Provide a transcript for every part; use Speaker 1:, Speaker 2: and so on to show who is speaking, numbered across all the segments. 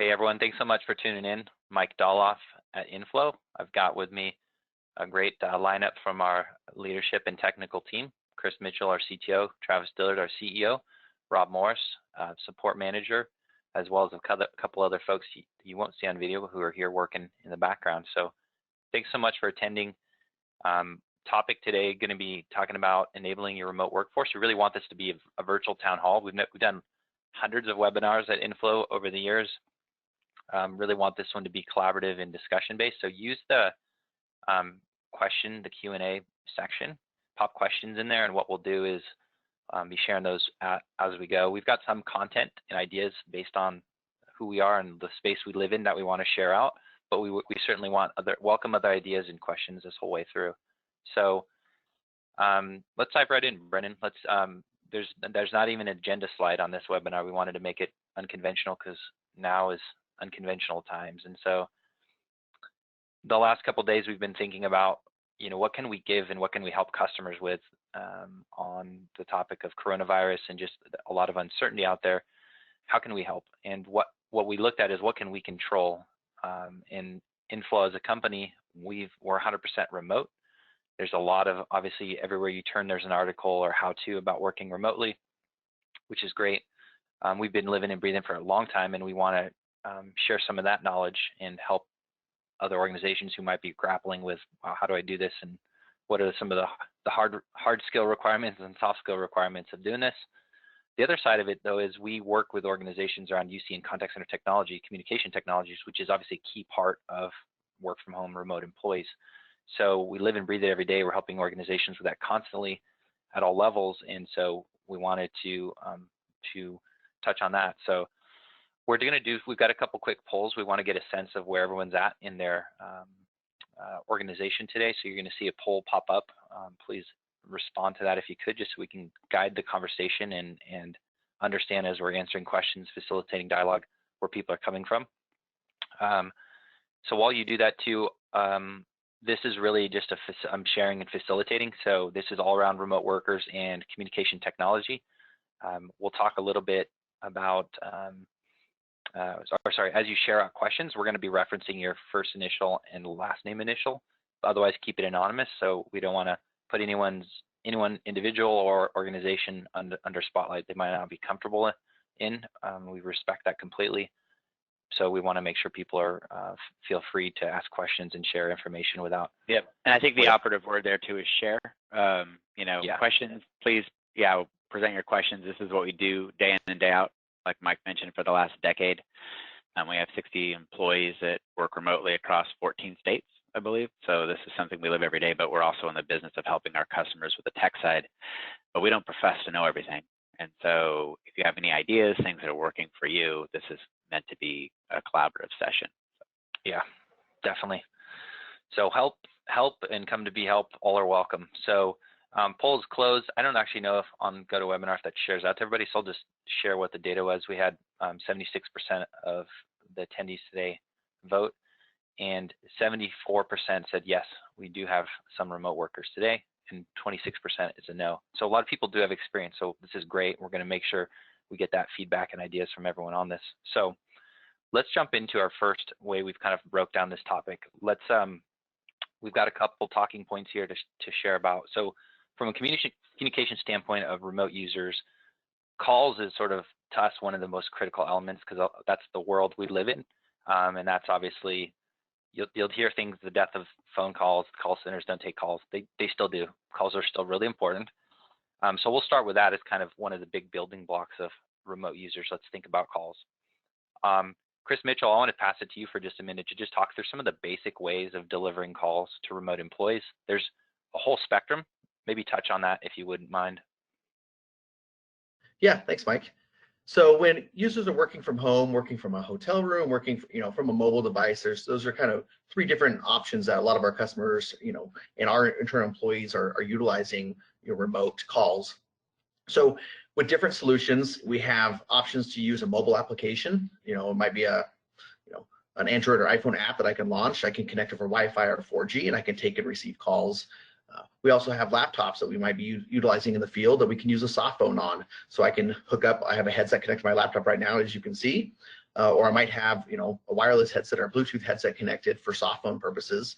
Speaker 1: Hey everyone, thanks so much for tuning in. Mike Doloff at Inflow. I've got with me a great lineup from our leadership and technical team. Chris Mitchell, our CTO, Travis Dillard, our CEO, Rob Morris, support manager, as well as a couple other folks you won't see on video who are here working in the background. So thanks so much for attending. Topic today going to be talking about enabling your remote workforce. We really want this to be a virtual town hall. We've done hundreds of webinars at Inflow over the years. Really want this one to be collaborative and discussion based. So use the the Q&A section, pop questions in there, and what we'll do is be sharing those as we go. We've got some content and ideas based on who we are and the space we live in that we want to share out, but we certainly welcome other ideas and questions this whole way through. So let's dive right in, Brennan. There's not even an agenda slide on this webinar. We wanted to make it unconventional because now is unconventional times. And so the last couple of days we've been thinking about, what can we give and what can we help customers with on the topic of coronavirus and just a lot of uncertainty out there. How can we help? And what we looked at is what can we control? In Inflow as a company, we're 100% remote. There's a lot of, obviously, everywhere you turn, there's an article or how-to about working remotely, which is great. We've been living and breathing for a long time, and we want to share some of that knowledge and help other organizations who might be grappling with, wow, how do I do this, and what are some of the hard skill requirements and soft skill requirements of doing this. The other side of it, though, is we work with organizations around UC and contact center technology, communication technologies, which is obviously a key part of work from home remote employees. So we live and breathe it every day. We're helping organizations with that constantly at all levels, and so we wanted to touch on that. So we're going to do, we've got a couple quick polls. We want to get a sense of where everyone's at in their organization today. So you're going to see a poll pop up. Please respond to that if you could, just so we can guide the conversation and understand as we're answering questions, facilitating dialogue, where people are coming from. So while you do that too, this is really just I'm sharing and facilitating. So this is all around remote workers and communication technology. We'll talk a little bit about, as you share out questions, we're going to be referencing your first initial and last name initial. Otherwise, keep it anonymous. So we don't want to put anyone individual or organization under spotlight they might not be comfortable in. We respect that completely. So we want to make sure people feel free to ask questions and share information without.
Speaker 2: Yep, and I think the operative word there too is share. Questions, please, present your questions. This is what we do day in and day out, like Mike mentioned, for the last decade. We have 60 employees that work remotely across 14 states, I believe. So this is something we live every day, but we're also in the business of helping our customers with the tech side, but we don't profess to know everything. And so if you have any ideas, things that are working for you, this is meant to be a collaborative session.
Speaker 1: Yeah, definitely. So help and come to be helped, all are welcome. So polls closed. I don't actually know if on GoToWebinar if that shares out to everybody, so I'll just share what the data was. We had 76% of the attendees today vote, and 74% said yes, we do have some remote workers today, and 26% is a no. So a lot of people do have experience, so this is great. We're going to make sure we get that feedback and ideas from everyone on this. So let's jump into our first way we've kind of broke down this topic. We've got a couple talking points here to share about. So from a communication standpoint of remote users, calls is sort of, to us, one of the most critical elements because that's the world we live in. And that's obviously, you'll hear things, the death of phone calls, call centers don't take calls. They still do. Calls are still really important. So we'll start with that as kind of one of the big building blocks of remote users. Let's think about calls. Chris Mitchell, I want to pass it to you for just a minute to just talk through some of the basic ways of delivering calls to remote employees. There's a whole spectrum. Maybe touch on that if you wouldn't mind.
Speaker 3: Yeah, thanks, Mike. So when users are working from home, working from a hotel room, working from a mobile device, those are kind of three different options that a lot of our customers, and our internal employees are utilizing remote calls. So with different solutions, we have options to use a mobile application. It might be an Android or iPhone app that I can launch. I can connect over Wi-Fi or 4G, and I can take and receive calls. We also have laptops that we might be utilizing in the field that we can use a soft phone on. So I can hook up, I have a headset connected to my laptop right now, as you can see. or I might have, a wireless headset or a Bluetooth headset connected for soft phone purposes.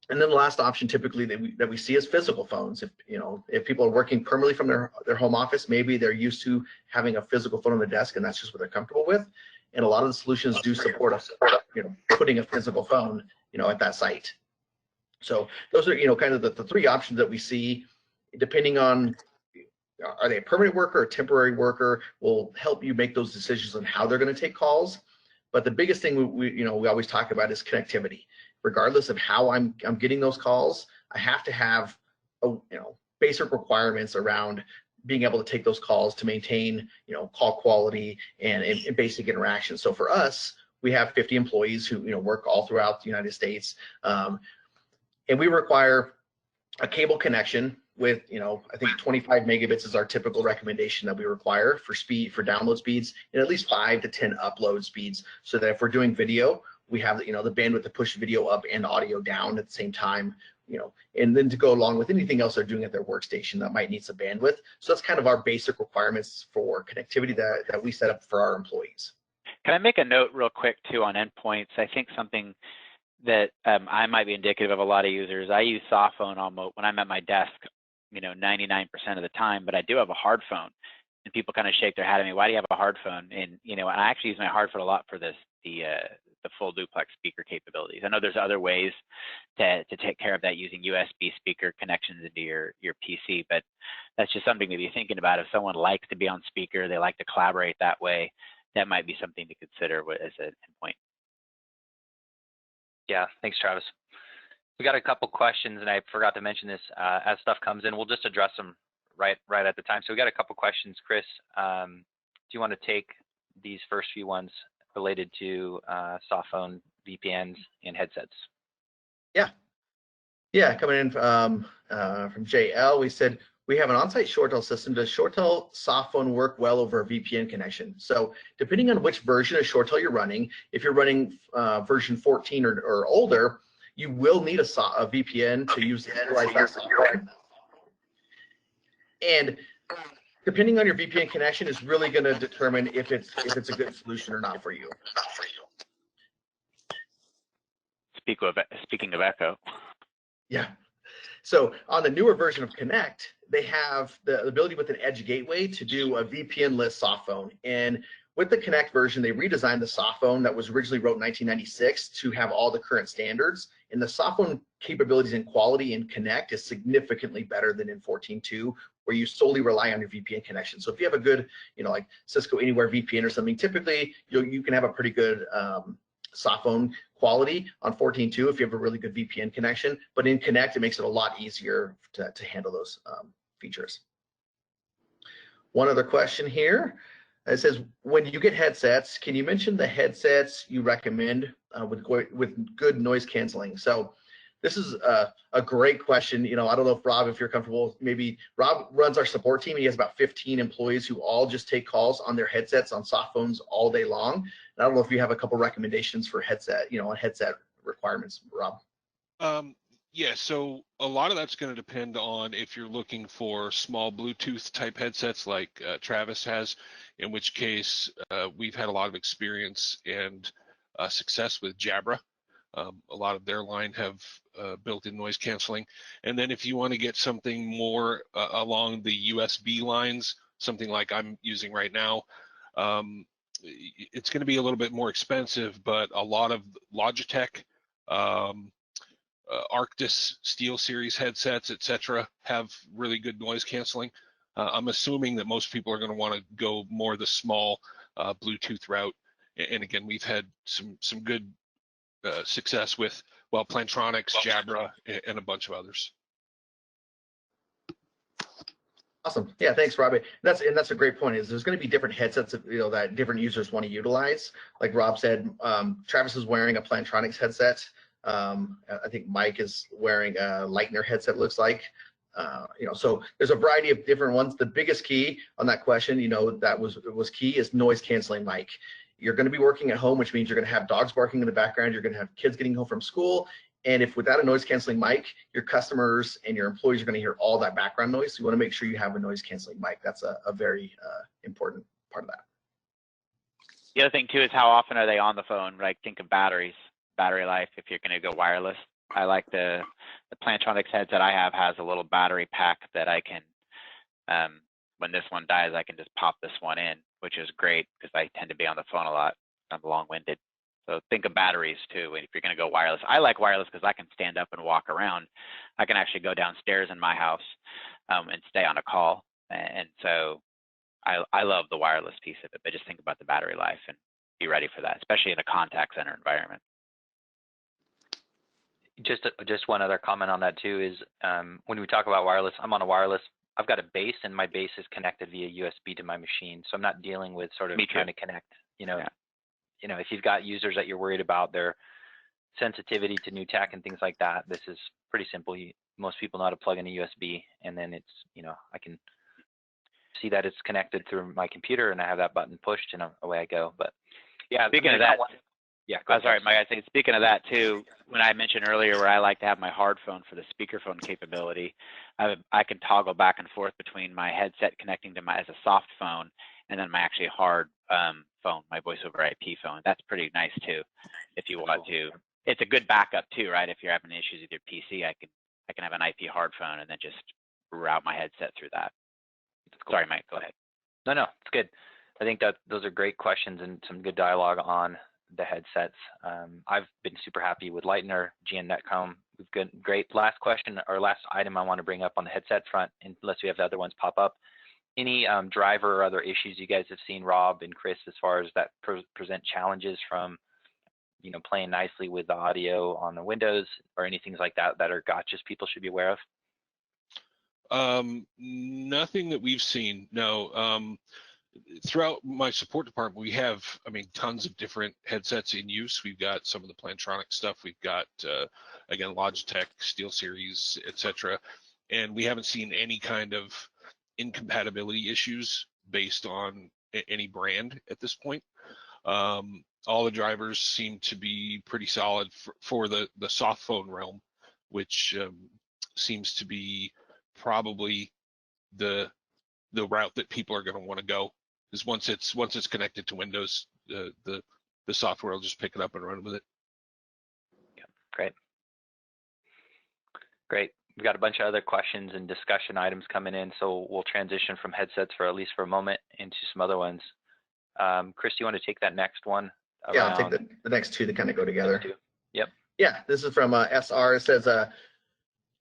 Speaker 3: And then the last option typically that we see is physical phones. If people are working permanently from their home office, maybe they're used to having a physical phone on the desk and that's just what they're comfortable with. And a lot of the solutions do support us, putting a physical phone, at that site. So those are, kind of the three options that we see, depending on, are they a permanent worker or a temporary worker, will help you make those decisions on how they're going to take calls. But the biggest thing we always talk about is connectivity. Regardless of how I'm getting those calls, I have to have basic requirements around being able to take those calls to maintain call quality and basic interaction. So for us, we have 50 employees who work all throughout the United States, and we require a cable connection with I think 25 megabits is our typical recommendation that we require for download speeds, and at least 5 to 10 upload speeds, so that if we're doing video, we have the bandwidth to push video up and audio down at the same time, and then to go along with anything else they're doing at their workstation that might need some bandwidth. So that's kind of our basic requirements for connectivity that we set up for our employees.
Speaker 2: Can I make a note real quick too on endpoints? I think something that I might be indicative of a lot of users. I use soft phone almost when I'm at my desk, 99% of the time, but I do have a hard phone, and people kind of shake their head at me. Why do you have a hard phone? And I actually use my hard phone a lot for the full duplex speaker capabilities. I know there's other ways to take care of that using USB speaker connections into your PC, but that's just something to be thinking about. If someone likes to be on speaker, they like to collaborate that way, that might be something to consider as an endpoint.
Speaker 1: Yeah, thanks, Travis. We got a couple questions, and I forgot to mention this. As stuff comes in, we'll just address them right at the time. So we got a couple questions. Chris, do you want to take these first few ones related to soft phone, VPNs, and headsets?
Speaker 3: Yeah, coming in from JL, we said, we have an on-site ShoreTel system. Does ShoreTel soft phone work well over a VPN connection? So depending on which version of ShoreTel you're running, if you're running version 14 or older, you will need a VPN to use that software. And depending on your VPN connection is really going to determine if it's a good solution or not for you.
Speaker 2: Speaking of echo.
Speaker 3: Yeah. So on the newer version of Connect, they have the ability with an edge gateway to do a VPN-less soft phone. And with the Connect version, they redesigned the soft phone that was originally wrote in 1996 to have all the current standards. And the soft phone capabilities and quality in Connect is significantly better than in 14.2, where you solely rely on your VPN connection. So if you have a good, like Cisco Anywhere VPN or something, typically you can have a pretty good soft phone quality on 14.2 if you have a really good VPN connection. But in Connect, it makes it a lot easier to handle those features. One other question here. It says, when you get headsets, can you mention the headsets you recommend with good noise canceling? So this is a great question. I don't know if Rob, if you're comfortable, maybe Rob runs our support team. He has about 15 employees who all just take calls on their headsets on soft phones all day long. And I don't know if you have a couple recommendations for headset, on headset requirements, Rob.
Speaker 4: Yeah, so a lot of that's going to depend on if you're looking for small Bluetooth type headsets like Travis has, in which case we've had a lot of experience and success with Jabra. A lot of their line have built-in noise canceling. And then if you want to get something more along the USB lines, something like I'm using right now, it's going to be a little bit more expensive, but a lot of Logitech, Arctis Steel Series headsets, etc., have really good noise canceling. I'm assuming that most people are going to want to go more the small Bluetooth route. And again, we've had some good success with, well, Plantronics, Jabra, and a bunch of others.
Speaker 3: Awesome. Yeah, thanks, Robbie. That's a great point. Is there's going to be different headsets that different users want to utilize. Like Rob said, Travis is wearing a Plantronics headset. I think Mike is wearing a Lightner headset. Looks like. So there's a variety of different ones. The biggest key on that question, that was key, is noise canceling mic. You're going to be working at home, which means you're going to have dogs barking in the background. You're going to have kids getting home from school. And if without a noise canceling mic, your customers and your employees are going to hear all that background noise. So you want to make sure you have a noise canceling mic. That's a very important part of that.
Speaker 2: The other thing too is how often are they on the phone? Like think of battery life if you're going to go wireless. I like the Plantronics headset I have has a little battery pack that I can, when this one dies, I can just pop this one in, which is great because I tend to be on the phone a lot. I'm long-winded. So think of batteries too if you're going to go wireless. I like wireless because I can stand up and walk around. I can actually go downstairs in my house and stay on a call. And so I love the wireless piece of it, but just think about the battery life and be ready for that, especially in a contact center environment.
Speaker 1: Just one other comment on that too is when we talk about wireless, I'm on a wireless. I've got a base, and my base is connected via USB to my machine, so I'm not dealing with sort of trying to connect. You know, if you've got users that you're worried about their sensitivity to new tech and things like that, this is pretty simple. Most people know how to plug in a USB, and then it's I can see that it's connected through my computer, and I have that button pushed, and away I go. But
Speaker 2: yeah, speaking of that.
Speaker 1: Yeah,
Speaker 2: sorry, Mike. I think speaking of that too, when I mentioned earlier where I like to have my hard phone for the speakerphone capability, I can toggle back and forth between my headset connecting to as a soft phone and then my actually hard phone, my voice over IP phone. That's pretty nice too, if you want to. It's a good backup too, right? If you're having issues with your PC, I can have an IP hard phone and then just route my headset through that. Cool. Sorry, Mike. Go ahead.
Speaker 1: No, it's good. I think that those are great questions and some good dialogue on the headsets. I've been super happy with Lightner, GN Netcom. We've got great last question or last item I want to bring up on the headset front, unless we have the other ones pop up. Any driver or other issues you guys have seen, Rob and Chris, as far as that present challenges from playing nicely with the audio on the Windows or anything like that that are gotchas people should be aware
Speaker 4: of? Nothing that we've seen. No. Throughout my support department, we have, tons of different headsets in use. We've got some of the Plantronics stuff. We've got, again, Logitech, SteelSeries, etc. And we haven't seen any kind of incompatibility issues based on any brand at this point. All the drivers seem to be pretty solid for the soft phone realm, which seems to be probably the route that people are going to want to go. Is once it's connected to Windows, the software will just pick it up and run with it.
Speaker 1: Yeah, great. We've got a bunch of other questions and discussion items coming in, so we'll transition from headsets for at least for a moment into some other ones. Chris, do you want to take that next one?
Speaker 3: Yeah, I'll take the next two that kind of go together.
Speaker 1: Yep.
Speaker 3: Yeah, this is from SR. It says,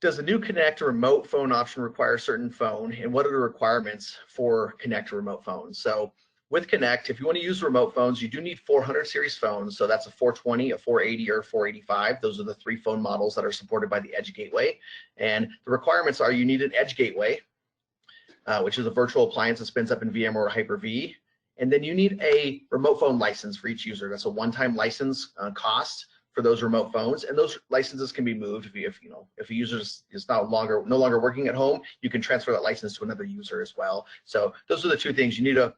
Speaker 3: does the new Connect remote phone option require a certain phone, and what are the requirements for Connect remote phones? So with Connect, if you want to use remote phones, you do need 400 series phones. So that's a 420, a 480, or a 485. Those are the three phone models that are supported by the Edge Gateway. And the requirements are you need an Edge Gateway, which is a virtual appliance that spins up in VMware or Hyper-V. And then you need a remote phone license for each user. That's a one-time license cost for those remote phones, and those licenses can be moved if a user is no longer working at home, you can transfer that license to another user as well. So those are the two things. You need a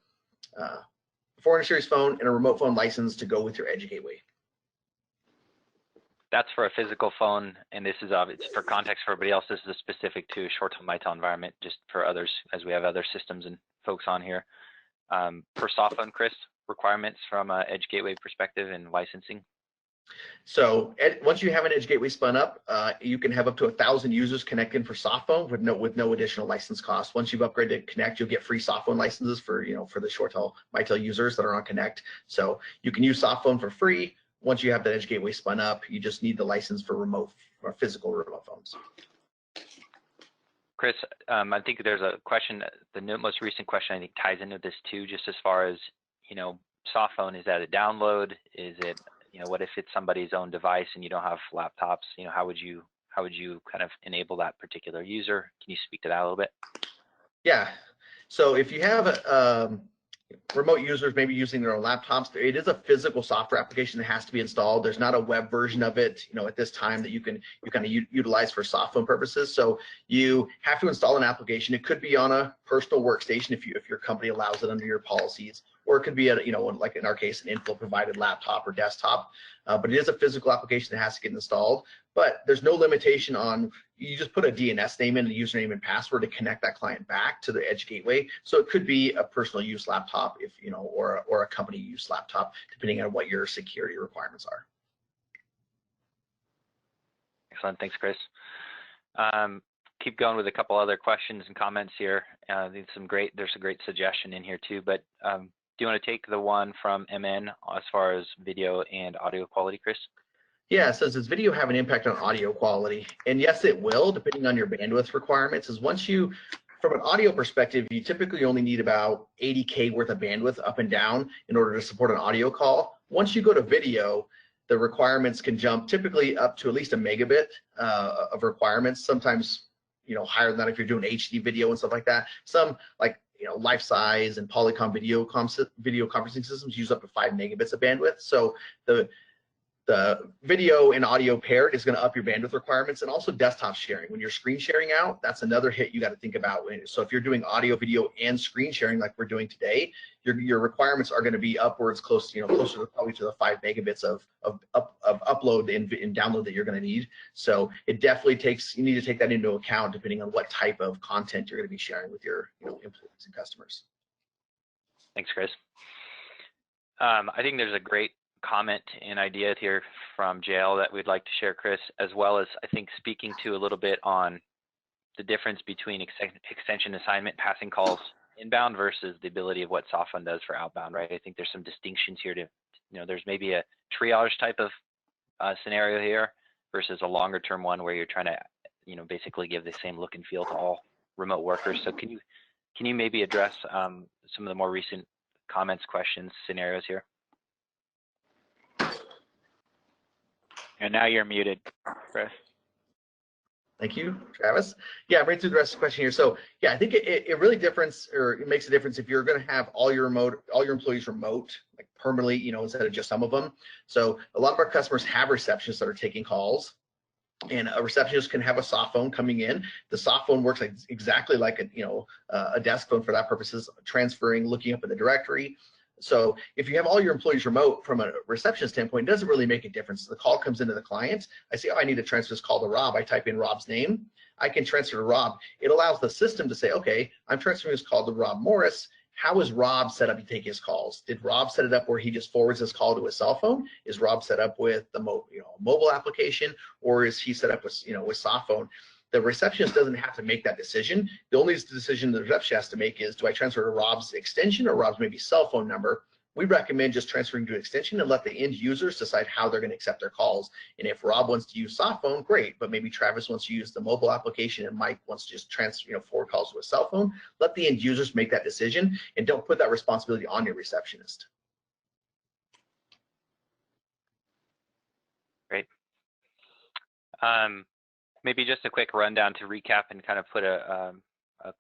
Speaker 3: 400 series phone and a remote phone license to go with your Edge Gateway.
Speaker 1: That's for a physical phone, and this is it's for context for everybody else. This is specific to ShoreTel MyTel environment, just for others, as we have other systems and folks on here. For soft phone, Chris, requirements from an Edge Gateway perspective and licensing.
Speaker 3: So once you have an Edge Gateway spun up, you can have up to 1,000 users connected for soft phone with no additional license cost. Once you've upgraded Connect, you'll get free soft phone licenses for the ShoreTel MyTel users that are on Connect. So you can use soft phone for free. Once you have that Edge Gateway spun up, you just need the license for physical remote phones.
Speaker 1: Chris, I think there's a question. The most recent question I think ties into this too, just as far as soft phone. Is that a download? Is it what if it's somebody's own device and you don't have laptops? How would you kind of enable that particular user? Can you speak to that a little bit?
Speaker 3: Yeah. So if you have remote users maybe using their own laptops, it is a physical software application that has to be installed. There's not a web version of it, at this time that you kind of utilize for soft phone purposes. So you have to install an application. It could be on a personal workstation if your company allows it under your policies, or it could be like in our case, an Inflow provided laptop or desktop. But it is a physical application that has to get installed. But there's no limitation on you just put a DNS name in, a username and password to connect that client back to the edge gateway. So it could be a personal use laptop, if you know, or a company use laptop, depending on what your security requirements are.
Speaker 1: Excellent, thanks, Chris. Keep going with a couple other questions and comments here. There's a great suggestion in here too, but do you want to take the one from MN as far as video and audio quality, Chris?
Speaker 3: Yeah, it says, does video have an impact on audio quality? And yes, it will, depending on your bandwidth requirements. Is once you, from an audio perspective, you typically only need about 80K worth of bandwidth up and down in order to support an audio call. Once you go to video, the requirements can jump typically up to at least a megabit of requirements, sometimes, you know, higher than that if you're doing HD video and stuff like that. Some, like, you know, life size and Polycom video conferencing systems use up to 5 megabits of bandwidth. So the video and audio paired is going to up your bandwidth requirements, and also desktop sharing. When you're screen sharing out, that's another hit you got to think about. So if you're doing audio, video, and screen sharing like we're doing today, your requirements are going to be upwards, closer to probably to the 5 megabits of upload and download that you're going to need. So it definitely you need to take that into account depending on what type of content you're going to be sharing with your employees and customers.
Speaker 1: Thanks, Chris. I think there's a great comment and idea here from Jail that we'd like to share, Chris, as well as I think speaking to a little bit on the difference between extension assignment passing calls inbound versus the ability of what SoftPhone does for outbound, right? I think there's some distinctions here to, you know, there's maybe a triage type of scenario here versus a longer term one where you're trying to, you know, basically give the same look and feel to all remote workers. So can you maybe address some of the more recent comments, questions, scenarios here?
Speaker 2: And now you're muted, Chris.
Speaker 3: Thank you, Travis. Yeah, I'm ready to address the question here. So yeah, I think it really it makes a difference if you're going to have all your employees remote, like permanently, you know, instead of just some of them. So a lot of our customers have receptionists that are taking calls, and a receptionist can have a soft phone coming in. The soft phone works exactly like a desk phone for that purposes, transferring, looking up in the directory. So if you have all your employees remote, from a reception standpoint, it doesn't really make a difference. The call comes into the client. I say, oh, I need to transfer this call to Rob. I type in Rob's name. I can transfer to Rob. It allows the system to say, okay, I'm transferring this call to Rob Morris. How is Rob set up to take his calls? Did Rob set it up where he just forwards his call to his cell phone? Is Rob set up with the mobile application, or is he set up with with soft phone? The receptionist doesn't have to make that decision. The only decision the receptionist has to make is, do I transfer to Rob's extension or Rob's maybe cell phone number? We recommend just transferring to extension and let the end users decide how they're going to accept their calls. And if Rob wants to use soft phone, great. But maybe Travis wants to use the mobile application and Mike wants to just transfer, forward calls to a cell phone. Let the end users make that decision, and don't put that responsibility on your receptionist.
Speaker 1: Great. Maybe just a quick rundown to recap and kind of put a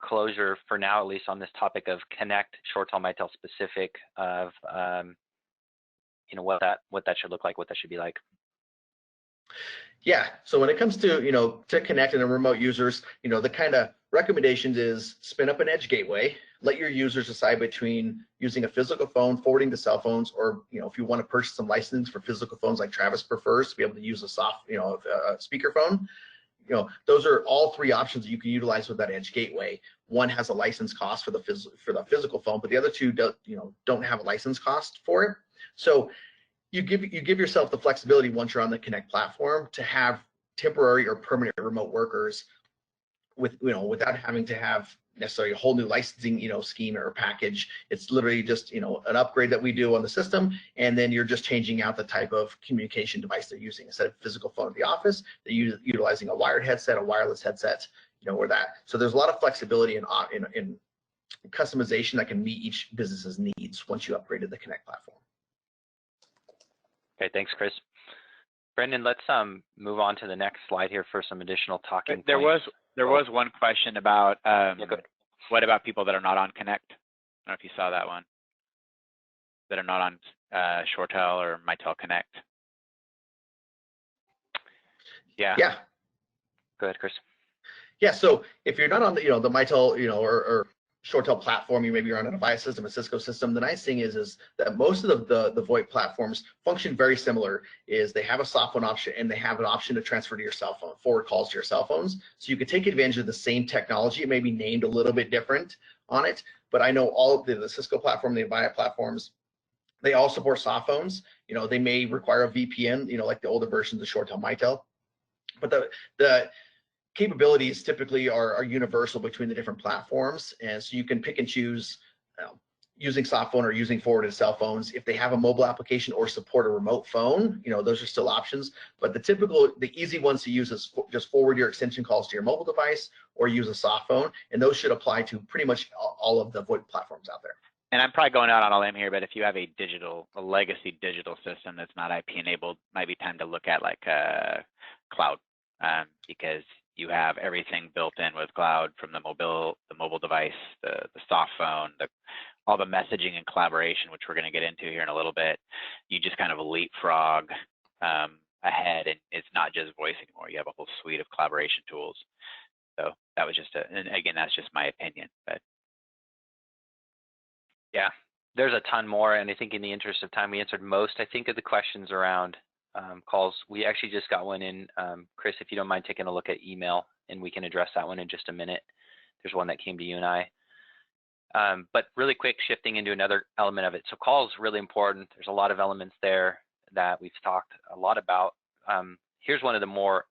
Speaker 1: closure for now, at least on this topic of Connect, ShoreTel, Mitel specific, of what that should look like, what that should be like.
Speaker 3: Yeah, so when it comes to to Connect and remote users, the kind of recommendations is spin up an edge gateway, let your users decide between using a physical phone, forwarding to cell phones, or if you want to purchase some licensing for physical phones like Travis prefers, to be able to use a speakerphone. Those are all three options that you can utilize with that edge gateway. One has a license cost for the physical phone, but the other two don't have a license cost for it. So you give yourself the flexibility once you're on the Connect platform to have temporary or permanent remote workers without having to have necessarily a whole new licensing scheme or package. It's literally just an upgrade that we do on the system, and then you're just changing out the type of communication device they're using. Instead of physical phone at the office, they're utilizing a wired headset, a wireless headset, or that. So there's a lot of flexibility in customization that can meet each business's needs once you upgraded the Connect platform.
Speaker 1: Okay, thanks, Chris. Brendan, let's move on to the next slide here for some additional talking points.
Speaker 2: There was one question about what about people that are not on Connect? I don't know if you saw that one. That are not on ShoreTel or Mitel Connect. Yeah.
Speaker 3: Yeah.
Speaker 1: Go ahead, Chris.
Speaker 3: Yeah. So if you're not on the Mitel or ShoreTel platform, you maybe you're on an Avaya system, a Cisco system. The nice thing is that most of the VoIP platforms function very similar. Is they have a soft phone option and they have an option to transfer to your cell phone, forward calls to your cell phones. So you could take advantage of the same technology. It may be named a little bit different on it, but I know all of the Cisco platform, the Avaya platforms, they all support soft phones. You know, they may require a VPN, you know, like the older versions of ShoreTel, Mitel, but the capabilities typically are universal between the different platforms, and so you can pick and choose using soft phone or using forwarded cell phones. If they have a mobile application or support a remote phone, you know, those are still options, but the easy ones to use is just forward your extension calls to your mobile device or use a soft phone, and those should apply to pretty much all of the VoIP platforms out there.
Speaker 2: And I'm probably going out on a limb here, but if you have a legacy digital system that's not IP enabled, might be time to look at like cloud, because you have everything built in with cloud, from the mobile device, the soft phone, all the messaging and collaboration, which we're going to get into here in a little bit. You just kind of leapfrog ahead, and it's not just voice anymore. You have a whole suite of collaboration tools. So that was just and again, that's just my opinion. But
Speaker 1: yeah, there's a ton more, and I think in the interest of time, we answered most, I think, of the questions around calls. We actually just got one in, Chris, if you don't mind taking a look at email, and we can address that one in just a minute. There's one that came to you and I. But really quick, shifting into another element of it. So calls really important. There's a lot of elements there that we've talked a lot about. Here's one of the more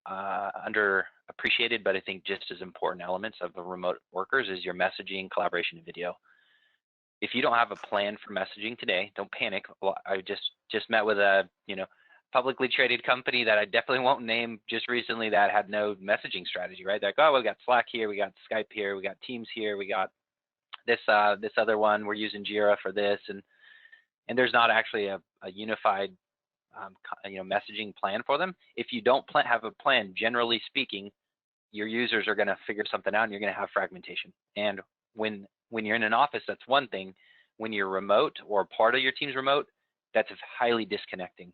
Speaker 1: underappreciated, but I think just as important elements of the remote workers is your messaging, collaboration, and video. If you don't have a plan for messaging today, don't panic. I just met with a publicly traded company that I definitely won't name just recently that had no messaging strategy, right? They're like, oh, we got Slack here, we got Skype here, we got Teams here, we got this other one, we're using Jira for this, and there's not actually a unified messaging plan for them. If you don't have a plan, generally speaking, your users are going to figure something out, and you're going to have fragmentation. And when you're in an office, that's one thing. When you're remote or part of your team's remote, that's highly disconnecting.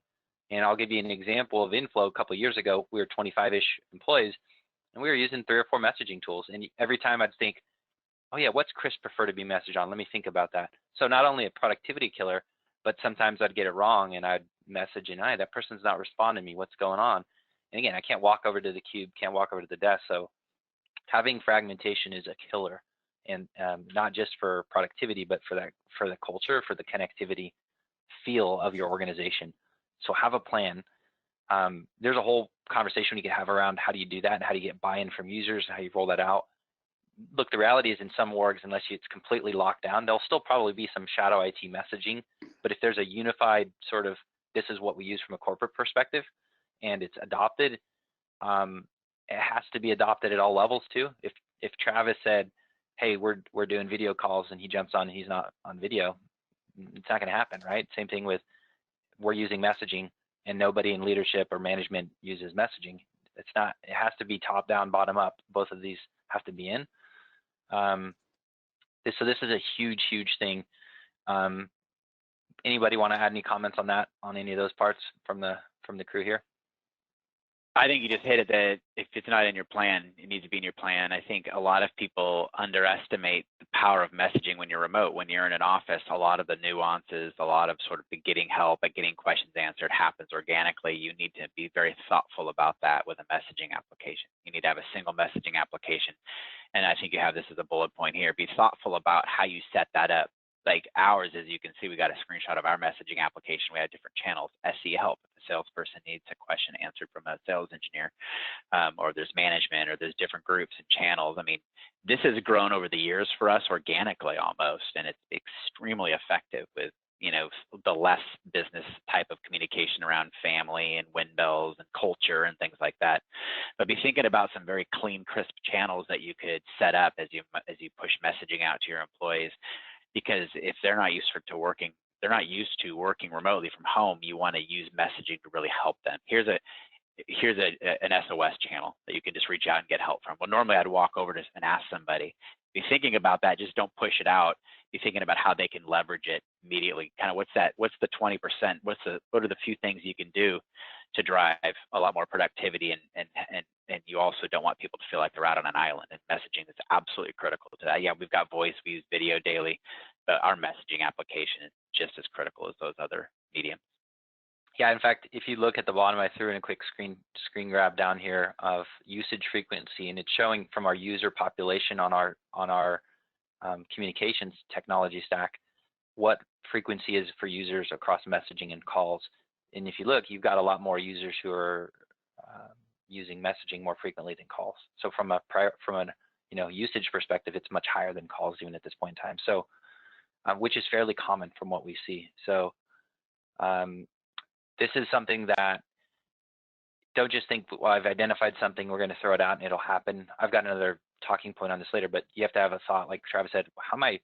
Speaker 1: And I'll give you an example of Inflow. A couple of years ago, we were 25-ish employees, and we were using 3 or 4 messaging tools. And every time I'd think, oh yeah, what's Chris prefer to be messaged on? Let me think about that. So not only a productivity killer, but sometimes I'd get it wrong, and I'd message, and that person's not responding to me. What's going on? And again, I can't walk over to the cube, can't walk over to the desk. So having fragmentation is a killer, and not just for productivity, but for the culture, for the connectivity feel of your organization. So have a plan. There's a whole conversation we could have around how do you do that, and how do you get buy-in from users, how you roll that out. Look, the reality is in some orgs, unless it's completely locked down, there'll still probably be some shadow IT messaging. But if there's a unified sort of, this is what we use from a corporate perspective, and it's adopted, it has to be adopted at all levels too. If Travis said, hey, we're doing video calls, and he jumps on and he's not on video, it's not going to happen, right? Same thing with, we're using messaging and nobody in leadership or management uses messaging. It's not, it has to be top down, bottom up. Both of these have to be in. So this is a huge thing. Anybody want to add any comments on that, on any of those parts from the crew here?
Speaker 2: I think you just hit it, that if it's not in your plan, it needs to be in your plan. I think a lot of people underestimate the power of messaging when you're remote. When you're in an office, a lot of the nuances, a lot of sort of getting help, getting questions answered happens organically. You need to be very thoughtful about that with a messaging application. You need to have a single messaging application. And I think you have this as a bullet point here. Be thoughtful about how you set that up. Like ours, as you can see, we got a screenshot of our messaging application. We have different channels. SE help, if a salesperson needs a question answered from a sales engineer, or there's management, or there's different groups and channels. I mean, this has grown over the years for us organically almost, and it's extremely effective with, the less business type of communication around family and wind bells and culture and things like that. But be thinking about some very clean, crisp channels that you could set up as you push messaging out to your employees. Because if they're not used to working remotely from home, you want to use messaging to really help them. Here's an SOS channel that you can just reach out and get help from. Well, normally I'd walk over to and ask somebody. Be thinking about that. Just don't push it out. Be thinking about how they can leverage it immediately. Kind of what's the 20%? What are the few things you can do to drive a lot more productivity, and you also don't want people to feel like they're out on an island, and messaging is absolutely critical to that. Yeah, we've got voice, we use video daily, but our messaging application is just as critical as those other mediums.
Speaker 1: Yeah, in fact, if you look at the bottom, I threw in a quick screen grab down here of usage frequency, and it's showing from our user population on our communications technology stack what frequency is for users across messaging and calls. And if you look, you've got a lot more users who are using messaging more frequently than calls. So from a usage perspective, it's much higher than calls even at this point in time. So which is fairly common from what we see. So this is something that, don't just think, well, I've identified something, we're going to throw it out and it'll happen. I've got another talking point on this later, but you have to have a thought, like Travis said, how am I,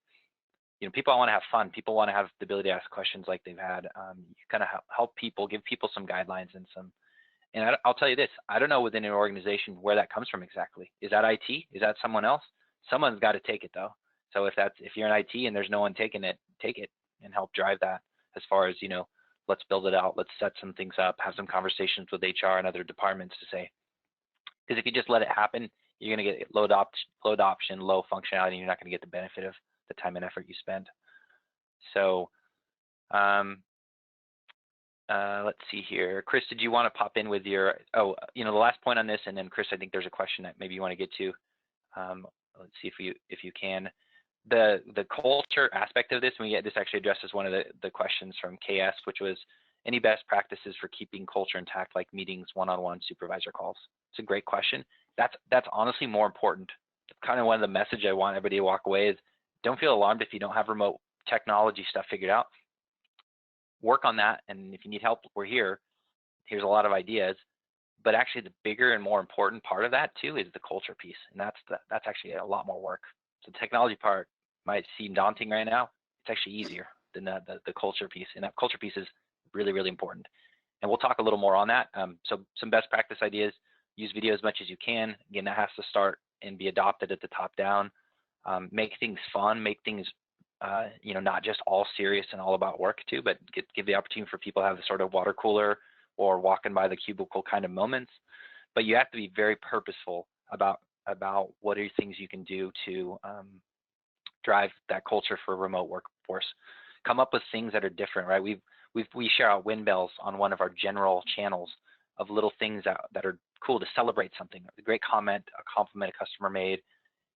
Speaker 1: people want to have fun. People want to have the ability to ask questions like they've had. You kind of help people, give people some guidelines and I'll tell you this, I don't know within an organization where that comes from exactly. Is that IT? Is that someone else? Someone's got to take it though. So if you're in IT and there's no one taking it, take it and help drive that as far as, let's build it out. Let's set some things up, have some conversations with HR and other departments to say, because if you just let it happen, you're going to get low adoption, low functionality, and you're not going to get the benefit of the time and effort you spend. So let's see here. Chris, did you want to pop in with your, the last point on this, and then Chris, I think there's a question that maybe you want to get to. Let's see if you can. The culture aspect of this, this actually addresses one of the questions from KS, which was any best practices for keeping culture intact, like meetings, one-on-one supervisor calls. It's a great question. That's honestly more important. Kind of one of the message I want everybody to walk away is, don't feel alarmed if you don't have remote technology stuff figured out. Work on that, and if you need help, we're here. Here's a lot of ideas, but actually the bigger and more important part of that too is the culture piece, and that's actually a lot more work. So the technology part might seem daunting right now. It's actually easier than the culture piece, and that culture piece is really, really important. And we'll talk a little more on that. So some best practice ideas: use video as much as you can. Again, that has to start and be adopted at the top down. Make things fun. Make things not just all serious and all about work too, but give the opportunity for people to have the sort of water cooler or walking by the cubicle kind of moments. But you have to be very purposeful about what are things you can do to drive that culture for a remote workforce. Come up with things that are different, right? We share out wind bells on one of our general channels of little things that are cool to celebrate something. A great comment, a compliment a customer made.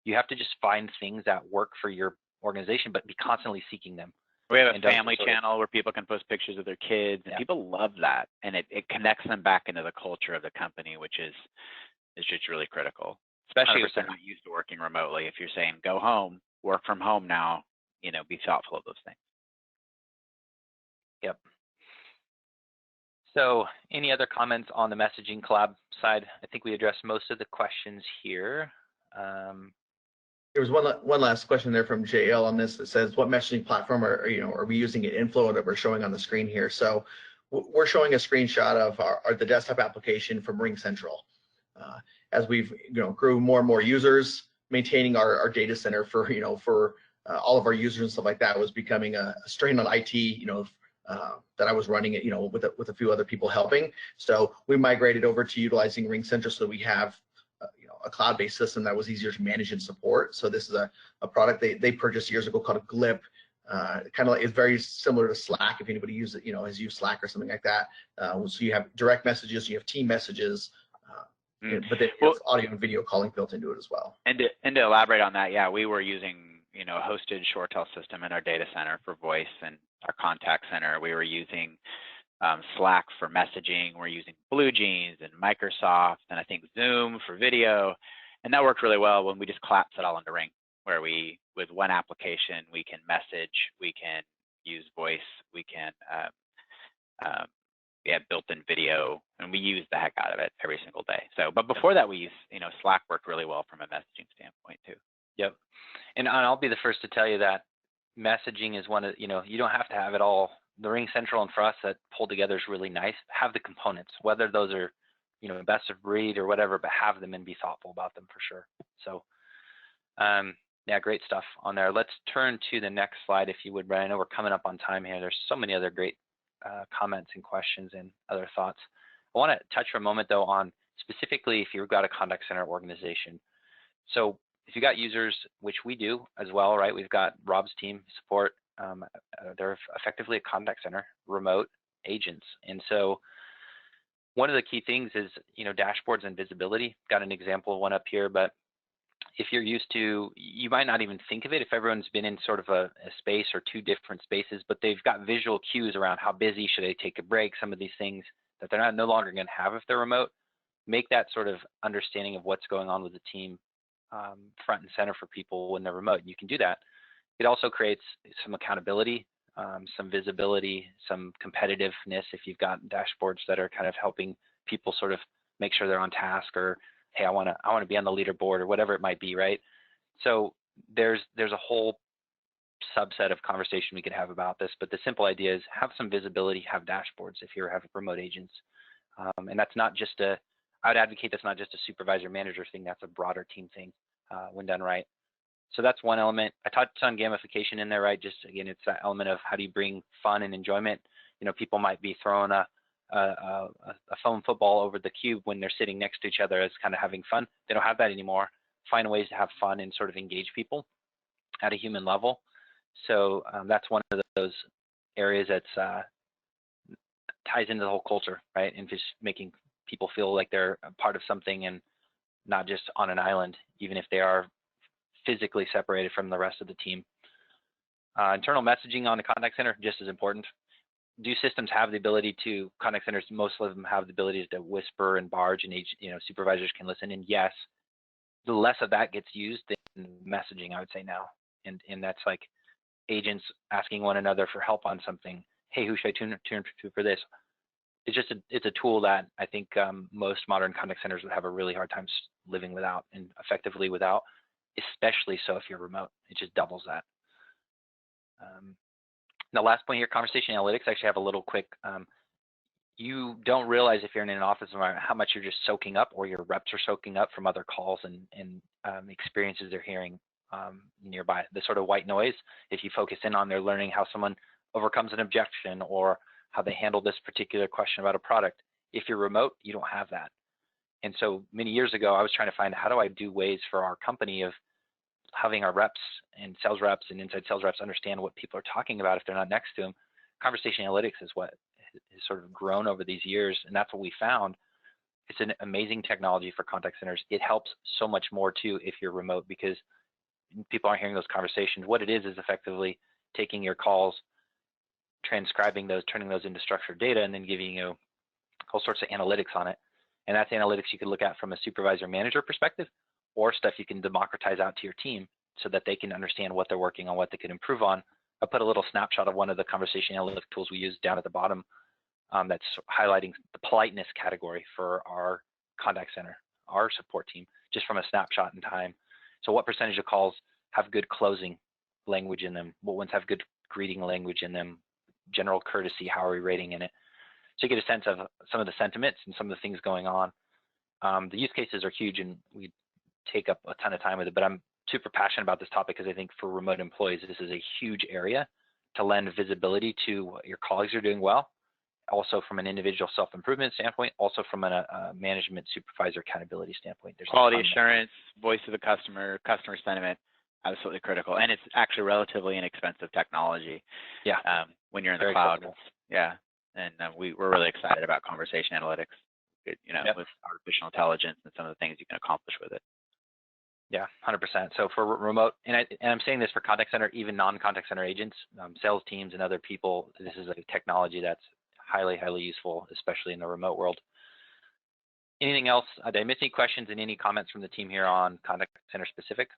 Speaker 1: You have to just find things that work for your organization, but be constantly seeking them.
Speaker 2: We have a family channel where people can post pictures of their kids, and people love that, and it connects them back into the culture of the company, which is just really critical, especially 100%. If they're not used to working remotely. If you're saying go home, work from home now, be thoughtful of those things.
Speaker 1: Yep. So any other comments on the messaging collab side? I think we addressed most of the questions here.
Speaker 3: There was one last question there from JL on this that says, what messaging platform are we using at Inflow that we're showing on the screen here? So we're showing a screenshot of the desktop application from RingCentral. As we've grew more and more users, maintaining our data center for all of our users and stuff like that was becoming a strain on IT. That I was running it with a few other people helping. So we migrated over to utilizing RingCentral, so we have a cloud-based system that was easier to manage and support. So this is a product they purchased years ago called a GLIP. Kind of like, it's very similar to Slack. If anybody has used Slack or something like that. So you have direct messages, you have team messages, but then it's audio and video calling built into it as well.
Speaker 2: And to elaborate on that, yeah, we were using a hosted ShoreTel system in our data center for voice and our contact center. We were using Slack for messaging. We're using BlueJeans and Microsoft, and I think Zoom for video. And that worked really well when we just collapsed it all into Ring, where with one application, we can message, we can use voice, we can built-in video, and we use the heck out of it every single day. So, but before that, we used, Slack worked really well from a messaging standpoint too.
Speaker 1: Yep. And I'll be the first to tell you that messaging is one of, you don't have to have it all. The RingCentral, and for us that pulled together is really nice. Have the components, whether those are, best of breed or whatever, but have them and be thoughtful about them for sure. So, yeah, great stuff on there. Let's turn to the next slide, if you would, Brian. I know we're coming up on time here. There's so many other great comments and questions and other thoughts. I want to touch for a moment though on specifically if you've got a contact center organization. So if you got users, which we do as well, right? We've got Rob's team support. They're effectively a contact center, remote agents. And so one of the key things is, dashboards and visibility. Got an example of one up here, but if you're used to, you might not even think of it if everyone's been in sort of a space or two different spaces, but they've got visual cues around how busy, should they take a break, some of these things that they're no longer going to have if they're remote. Make that sort of understanding of what's going on with the team front and center for people when they're remote. You can do that. It also creates some accountability, some visibility, some competitiveness if you've got dashboards that are kind of helping people sort of make sure they're on task, or hey, I want to be on the leaderboard, or whatever it might be, right? So there's a whole subset of conversation we could have about this, but the simple idea is have some visibility, have dashboards if you have remote agents, and that's not just I would advocate that's not just a supervisor manager thing, that's a broader team thing when done right. So that's one element. I touched on gamification in there, right? Just again, it's that element of how do you bring fun and enjoyment. People might be throwing a foam football over the cube when they're sitting next to each other as kind of having fun. They don't have that anymore. Find ways to have fun and sort of engage people at a human level. So that's one of those areas that's ties into the whole culture, right? And just making people feel like they're a part of something and not just on an island, even if they are physically separated from the rest of the team. Internal messaging on the contact center, just as important. Do systems have the ability to, contact centers, most of them have the ability to whisper and barge and supervisors can listen, and yes, the less of that gets used than messaging, I would say now. And that's like agents asking one another for help on something. Hey, who should I turn to for this? It's a tool that I think most modern contact centers would have a really hard time living without and effectively without, especially so if you're remote. It just doubles that. The last point here, conversation analytics. I actually have a little quick, you don't realize if you're in an office environment how much you're just soaking up, or your reps are soaking up from other calls and experiences they're hearing nearby. The sort of white noise, if you focus in on, they're learning how someone overcomes an objection or how they handle this particular question about a product. If you're remote, you don't have that. And so many years ago, I was trying to find, how do I do ways for our company of having our reps and sales reps and inside sales reps understand what people are talking about if they're not next to them. Conversation analytics is what has sort of grown over these years, and that's what we found. It's an amazing technology for contact centers. It helps so much more too if you're remote, because people aren't hearing those conversations. What it is effectively taking your calls, transcribing those, turning those into structured data, and then giving you all sorts of analytics on it. And that's analytics you could look at from a supervisor manager perspective, or stuff you can democratize out to your team so that they can understand what they're working on, what they can improve on. I put a little snapshot of one of the conversation analytic tools we use down at the bottom that's highlighting the politeness category for our contact center, our support team, just from a snapshot in time. So what percentage of calls have good closing language in them? What ones have good greeting language in them? General courtesy, how are we rating in it? So you get a sense of some of the sentiments and some of the things going on. The use cases are huge, and we take up a ton of time with it, but I'm super passionate about this topic because I think for remote employees, this is a huge area to lend visibility to what your colleagues are doing well, also from an individual self-improvement standpoint, also from a management supervisor accountability standpoint. There's
Speaker 2: quality assurance, voice of the customer, customer sentiment, absolutely critical. And it's actually relatively inexpensive technology.
Speaker 1: Yeah.
Speaker 2: When you're in the
Speaker 1: Very
Speaker 2: cloud.
Speaker 1: accessible.
Speaker 2: Yeah. And we're really excited about conversation analytics,
Speaker 1: Yep.
Speaker 2: with artificial intelligence and some of the things you can accomplish with it.
Speaker 1: Yeah, 100%. So for remote, and I'm saying this for contact center, even non-contact center agents, sales teams and other people, this is a technology that's highly, highly useful, especially in the remote world. Anything else? Did I miss any questions and any comments from the team here on contact center specific?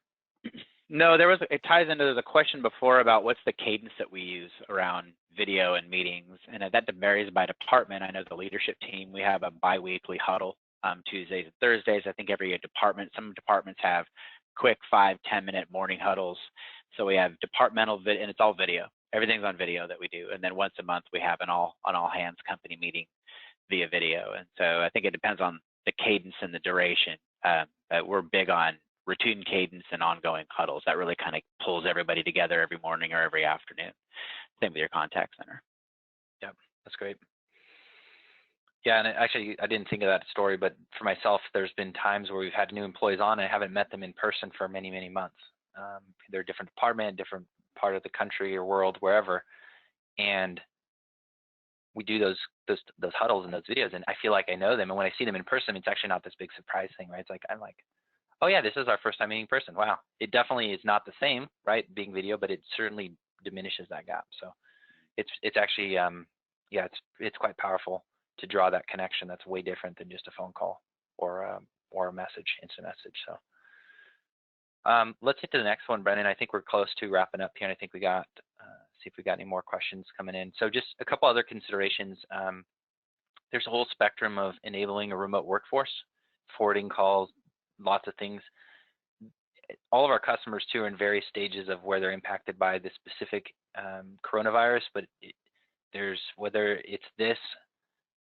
Speaker 2: No, it ties into the question before about what's the cadence that we use around video and meetings, and that varies by department. I know the leadership team, we have a bi-weekly huddle, Tuesdays and Thursdays. I think every department, some departments have quick 5-10 minute morning huddles. So we have departmental video, and it's all video. Everything's on video that we do. And then once a month we have an all hands company meeting via video. And so I think it depends on the cadence and the duration. We're big on routine cadence and ongoing huddles. That really kind of pulls everybody together every morning or every afternoon. Same with your contact center.
Speaker 1: Yep, that's great. Yeah, and actually, I didn't think of that story, but for myself, there's been times where we've had new employees on and I haven't met them in person for many, many months. They're a different department, different part of the country or world, wherever, and we do those huddles and those videos, and I feel like I know them. And when I see them in person, it's actually not this big surprise thing, right? It's like I'm like, oh yeah, this is our first time meeting in person. Wow, it definitely is not the same, right, being video, but it certainly diminishes that gap. So it's actually yeah, it's quite powerful to draw that connection that's way different than just a phone call or a message, instant message. So let's get to the next one, Brendan. I think we're close to wrapping up here, and I think we got see if we got any more questions coming in. So just a couple other considerations. There's a whole spectrum of enabling a remote workforce, forwarding calls, lots of things. All of our customers too are in various stages of where they're impacted by the specific coronavirus, but there's whether it's this,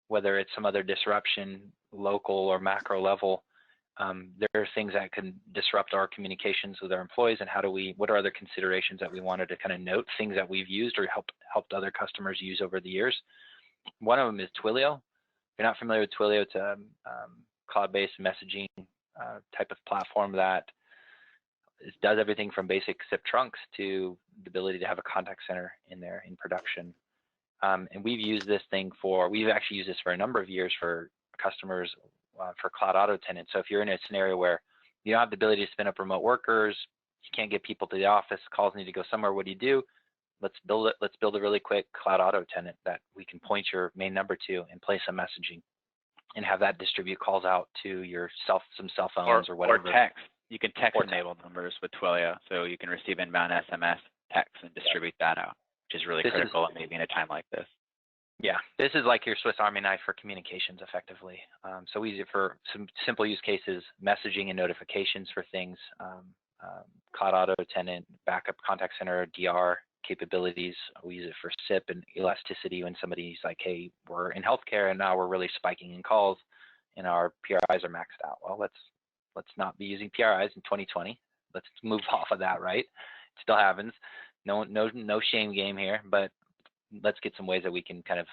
Speaker 1: whether it's some other disruption, local or macro level, there are things that can disrupt our communications with our employees, and what are other considerations that we wanted to kind of note, things that we've used or helped other customers use over the years. One of them is Twilio. If you're not familiar with Twilio, it's a cloud-based messaging type of platform that does everything from basic SIP trunks to the ability to have a contact center in there in production. And we've used this thing we've actually used this for a number of years for customers for Cloud Auto Tenant. So if you're in a scenario where you don't have the ability to spin up remote workers, you can't get people to the office, calls need to go somewhere, what do? Let's build it. Let's build a really quick Cloud Auto Tenant that we can point your main number to and play some messaging and have that distribute calls out to some cell phones or whatever.
Speaker 2: Or text. You can text enable numbers with Twilio, so you can receive inbound SMS, text, and distribute that out, which is really critical maybe in a time like this.
Speaker 1: Yeah, this is like your Swiss Army knife for communications effectively. So we use it for some simple use cases, messaging and notifications for things, Cloud Auto Tenant, backup contact center, DR capabilities. We use it for SIP and elasticity when somebody's like, hey, we're in healthcare and now we're really spiking in calls and our PRIs are maxed out. Well, let's not be using PRIs in 2020. Let's move off of that, right? It still happens. No shame game here, but let's get some ways that we can kind of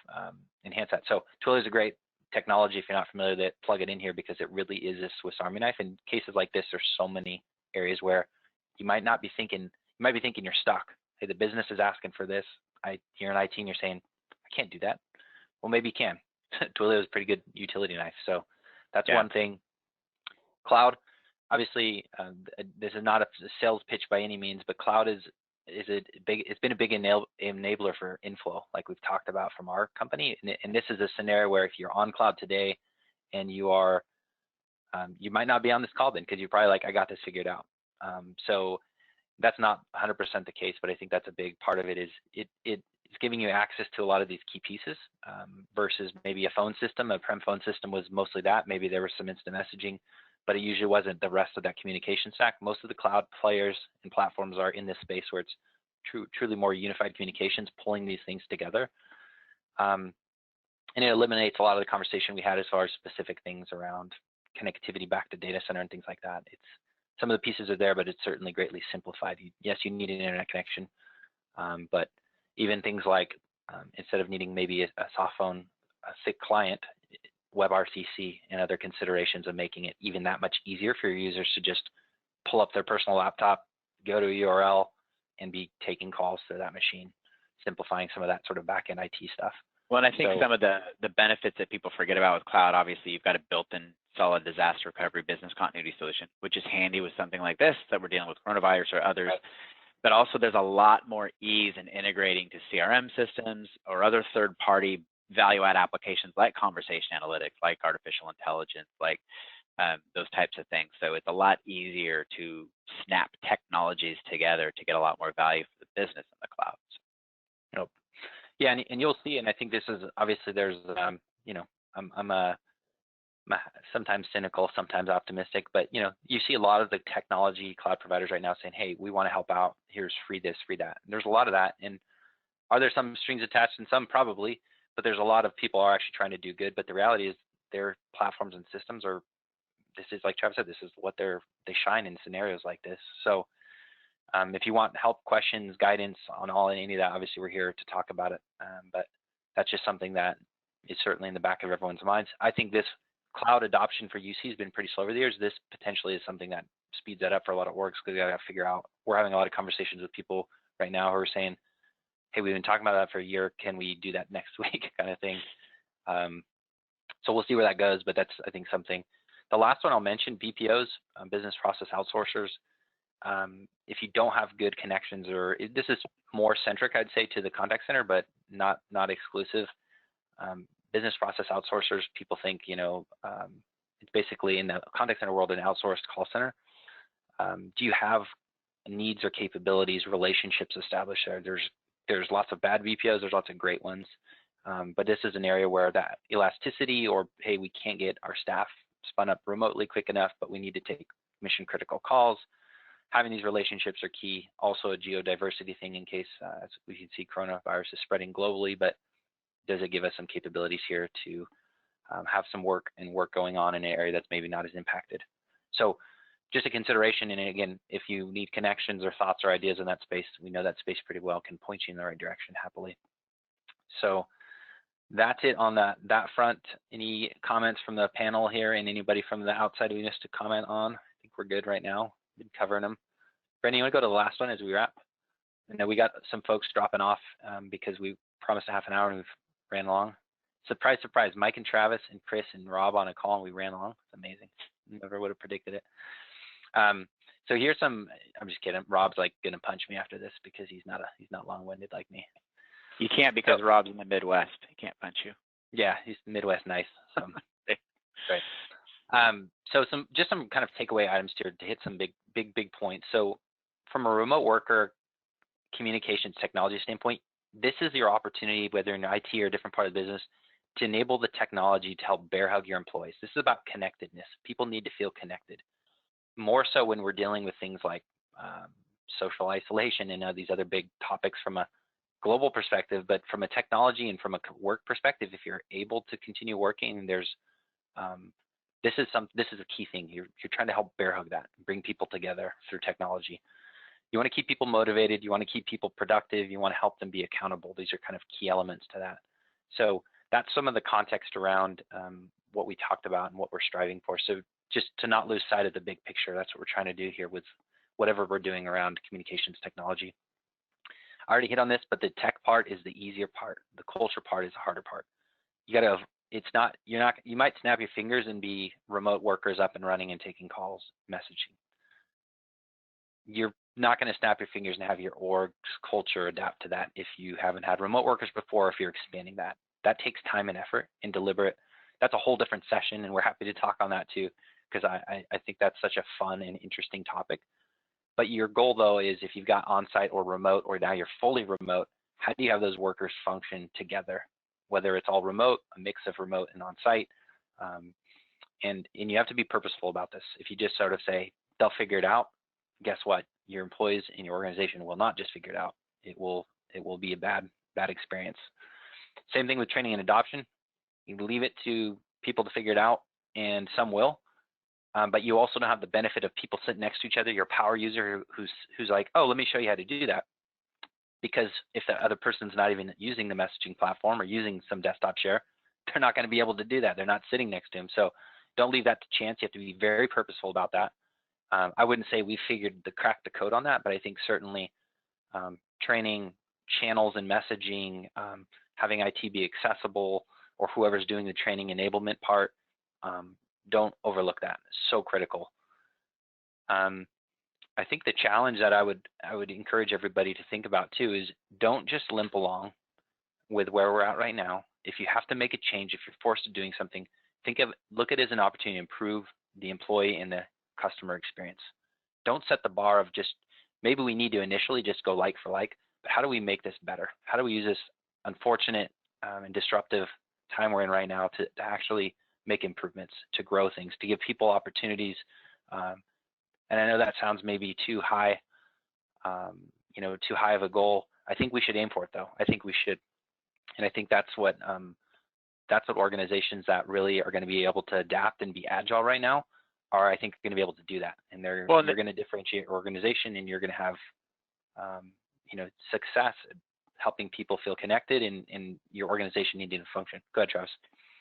Speaker 1: enhance that. So Twilio is a great technology. If you're not familiar with it, plug it in here because it really is a Swiss Army knife. In cases like this, there's so many areas where you might be thinking you're stuck. Hey, the business is asking for this. You're in IT and you're saying, I can't do that. Well, maybe you can. Twilio is a pretty good utility knife. So that's one thing. Cloud, obviously, this is not a sales pitch by any means, but cloud it's been a big enabler for Inflow, like we've talked about from our company. And this is a scenario where if you're on cloud today and you might not be on this call then because you're probably like, I got this figured out. So that's not 100% the case, but I think that's a big part of it is it's giving you access to a lot of these key pieces versus maybe a phone system. A prem phone system was mostly that. Maybe there was some instant messaging, but it usually wasn't the rest of that communication stack. Most of the cloud players and platforms are in this space where it's truly more unified communications, pulling these things together. And it eliminates a lot of the conversation we had as far as specific things around connectivity back to data center and things like that. Some of the pieces are there, but it's certainly greatly simplified. Yes, you need an internet connection, but even things like instead of needing maybe a soft phone, a SIC client, WebRTC and other considerations of making it even that much easier for your users to just pull up their personal laptop, go to a URL, and be taking calls through that machine, simplifying some of that sort of back-end IT stuff.
Speaker 2: Well, and I think some of the benefits that people forget about with cloud, obviously you've got a built-in solid disaster recovery business continuity solution, which is handy with something like this that we're dealing with coronavirus or others. But also there's a lot more ease in integrating to CRM systems or other third-party value-add applications like conversation analytics, like artificial intelligence, like those types of things. So it's a lot easier to snap technologies together to get a lot more value for the business in the cloud.
Speaker 1: Yep. Yeah, and you'll see, and I think this is obviously there's, I'm sometimes cynical, sometimes optimistic, but you see a lot of the technology cloud providers right now saying, hey, we want to help out. Here's free this, free that. And there's a lot of that. And are there some strings attached? And some probably, but there's a lot of people are actually trying to do good. But the reality is their platforms and systems this is like Travis said, this is what they shine in scenarios like this. So if you want help, questions, guidance on any of that, obviously we're here to talk about it. But that's just something that is certainly in the back of everyone's minds. I think this cloud adoption for UC has been pretty slow over the years. This potentially is something that speeds that up for a lot of orgs, because we got to figure out, we're having a lot of conversations with people right now who are saying, hey, we've been talking about that for a year, can we do that next week, kind of thing. So we'll see where that goes, but that's, I think, something. The last one I'll mention, BPOs, business process outsourcers. If you don't have good connections, or this is more centric, I'd say, to the contact center, but not exclusive. Business process outsourcers, people think, you know, it's basically in the contact center world an outsourced call center. Do you have needs or capabilities, relationships established there? There's lots of bad BPOs, there's lots of great ones, but this is an area where that elasticity, or hey, we can't get our staff spun up remotely quick enough, but we need to take mission critical calls. Having these relationships are key. Also a geodiversity thing, in case, as we can see, coronavirus is spreading globally, but does it give us some capabilities here to have some work going on in an area that's maybe not as impacted? So just a consideration, and again, if you need connections or thoughts or ideas in that space, we know that space pretty well, can point you in the right direction happily. So that's it on that front. Any comments from the panel here, and anybody from the outside we missed to comment on? I think we're good right now. Been covering them. Brandon, you want to go to the last one as we wrap? I know we got some folks dropping off because we promised a half an hour and we've ran long. Surprise, surprise, Mike and Travis and Chris and Rob on a call, and we ran long. It's amazing. Never would have predicted it. So here's some, I'm just kidding. Rob's like gonna punch me after this because he's not long-winded like me.
Speaker 2: You can't, because Rob's in the Midwest. He can't punch you.
Speaker 1: Yeah, he's Midwest nice. So right. So just some kind of takeaway items here to hit some big points. So from a remote worker communications technology standpoint, this is your opportunity, whether in IT or a different part of the business, to enable the technology to help bear hug your employees. This is about connectedness. People need to feel connected. More so when we're dealing with things like social isolation and these other big topics from a global perspective, but from a technology and from a work perspective, if you're able to continue working, there's this is a key thing. You're trying to help bear hug that, bring people together through technology. You want to keep people motivated. You want to keep people productive. You want to help them be accountable. These are kind of key elements to that. So that's some of the context around what we talked about and what we're striving for. So just to not lose sight of the big picture, that's what we're trying to do here with whatever we're doing around communications technology. I already hit on this, but the tech part is the easier part. The culture part is the harder part. You gotta, you might snap your fingers and be remote workers up and running and taking calls, messaging. You're not going to snap your fingers and have your org's culture adapt to that if you haven't had remote workers before, if you're expanding that. That takes time and effort and deliberate. That's a whole different session, and we're happy to talk on that too, because I think that's such a fun and interesting topic. But your goal, though, is if you've got on-site or remote, or now you're fully remote, how do you have those workers function together? Whether it's all remote, a mix of remote and on-site, and you have to be purposeful about this. If you just sort of say, they'll figure it out, guess what? Your employees in your organization will not just figure it out. It will be a bad experience. Same thing with training and adoption. You leave it to people to figure it out, and some will. But you also don't have the benefit of people sitting next to each other, your power user who's like, oh, let me show you how to do that. Because if the other person's not even using the messaging platform or using some desktop share, they're not going to be able to do that. They're not sitting next to him. So don't leave that to chance. You have to be very purposeful about that. I wouldn't say we cracked the code on that, but I think certainly training channels and messaging, having IT be accessible, or whoever's doing the training enablement part, don't overlook that. It's so critical. I think the challenge that I would encourage everybody to think about too is, don't just limp along with where we're at right now. If you have to make a change, if you're forced to doing something, look at it as an opportunity to improve the employee and the customer experience. Don't set the bar of just, maybe we need to initially just go like for like, but how do we make this better? How do we use this unfortunate and disruptive time we're in right now to actually make improvements, to grow things, to give people opportunities? And I know that sounds maybe too high, too high of a goal. I think we should aim for it, though. I think we should, and I think that's what organizations that really are going to be able to adapt and be agile right now are, I think, going to be able to do that. And they're going to differentiate your organization, and you're going to have, success helping people feel connected and your organization needing to function. Go ahead, Travis.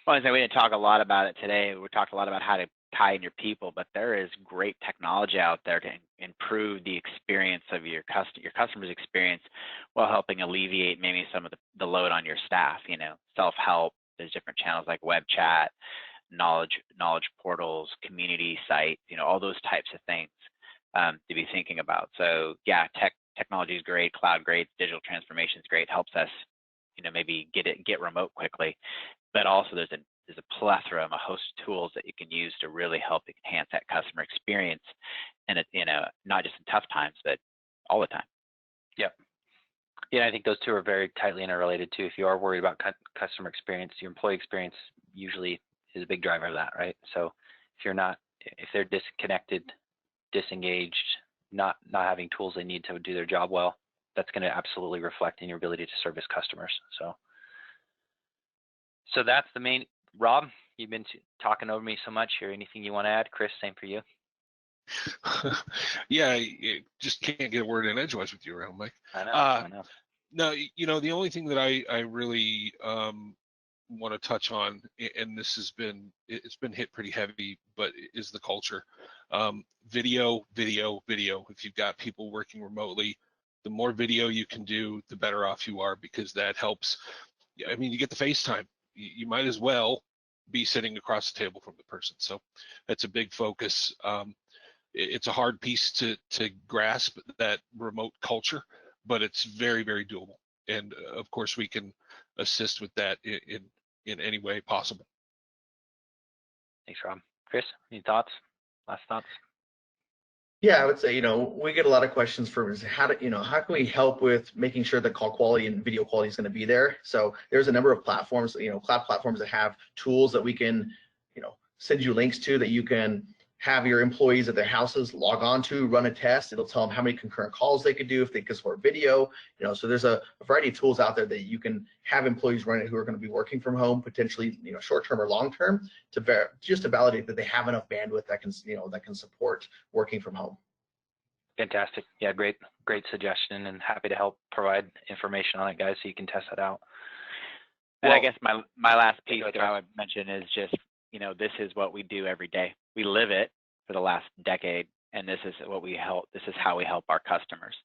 Speaker 2: Well, I think we didn't talk a lot about it today. We talked a lot about how to tie in your people, but there is great technology out there to improve the experience of your customer's experience while helping alleviate maybe some of the load on your staff. You know, self-help. There's different channels like web chat, knowledge portals, community sites. You know, all those types of things to be thinking about. So yeah, technology is great, cloud great, digital transformation is great. Helps us, you know, maybe get remote quickly. But also there's a plethora, a host of tools that you can use to really help enhance that customer experience, and not just in tough times, but all the time.
Speaker 1: Yep. Yeah, I think those two are very tightly interrelated too. If you are worried about customer experience, your employee experience usually is a big driver of that, right? So if they're disconnected, disengaged, not having tools they need to do their job well, that's going to absolutely reflect in your ability to service customers. So that's the main. Rob, you've been talking over me so much here. Anything you want to add? Chris, same for you.
Speaker 4: Yeah, you just can't get a word in edgewise with you around, Mike.
Speaker 1: I know.
Speaker 4: No, you know, the only thing that I really want to touch on, and it's been hit pretty heavy, but is the culture. Video. If you've got people working remotely, the more video you can do, the better off you are, because that helps. I mean, you get the FaceTime. You might as well be sitting across the table from the person. So that's a big focus. It's a hard piece to grasp, that remote culture, but it's very, very doable. And of course, we can assist with that in any way possible.
Speaker 1: Thanks, Rob. Chris, any thoughts? Last thoughts?
Speaker 3: Yeah, I would say, we get a lot of questions from how can we help with making sure the call quality and video quality is going to be there. So there's a number of platforms, cloud platforms that have tools that we can, send you links to, that you can have your employees at their houses log on to, run a test. It'll tell them how many concurrent calls they could do, if they could support video. So there's a variety of tools out there that you can have employees run it who are going to be working from home, potentially, short-term or long-term, just to validate that they have enough bandwidth that can support working from home.
Speaker 1: Fantastic. Yeah, great suggestion, and happy to help provide information on it, guys, so you can test that out.
Speaker 2: And I guess my last piece that I would mention is just, this is what we do every day. We live it for the last decade, and this is how we help our customers.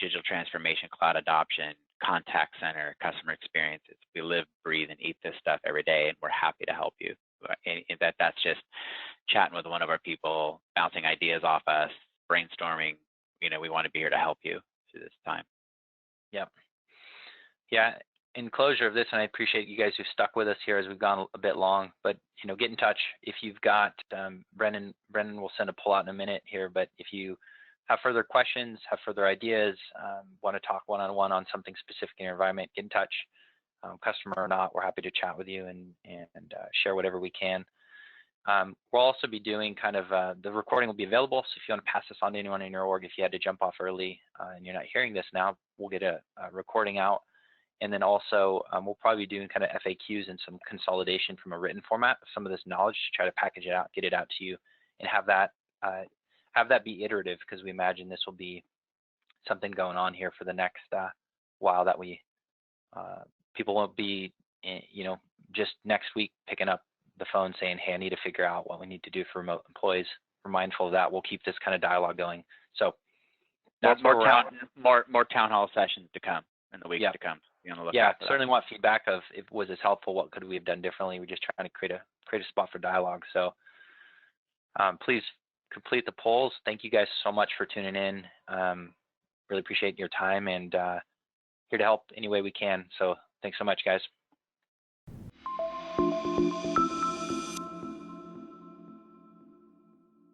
Speaker 2: Digital transformation, cloud adoption, contact center, customer experiences. We live, breathe, and eat this stuff every day, and we're happy to help you. And that's just chatting with one of our people, bouncing ideas off us, brainstorming. We want to be here to help you through this time.
Speaker 1: Yep. Yeah. In closure of this, and I appreciate you guys who've stuck with us here as we've gone a bit long, but get in touch if you've got Brendan will send a pull out in a minute here, but if you have further questions, have further ideas, want to talk one-on-one on something specific in your environment, get in touch. Customer or not, we're happy to chat with you and share whatever we can. We'll also be doing the recording will be available, so if you want to pass this on to anyone in your org, if you had to jump off early and you're not hearing this now, we'll get a recording out. And then also, we'll probably be doing FAQs and some consolidation from a written format of some of this knowledge to try to package it out, get it out to you, and have that be iterative, because we imagine this will be something going on here for the next while, that people won't be, just next week picking up the phone saying, hey, I need to figure out what we need to do for remote employees. We're mindful of that. We'll keep this kind of dialogue going. So that's
Speaker 2: more town hall sessions to come in the weeks to come.
Speaker 1: Yeah, certainly want feedback of if was this helpful, what could we have done differently. We're just trying to create a spot for dialogue. So please complete the polls. Thank you guys so much for tuning in. Really appreciate your time, and here to help any way we can. So thanks so much, guys.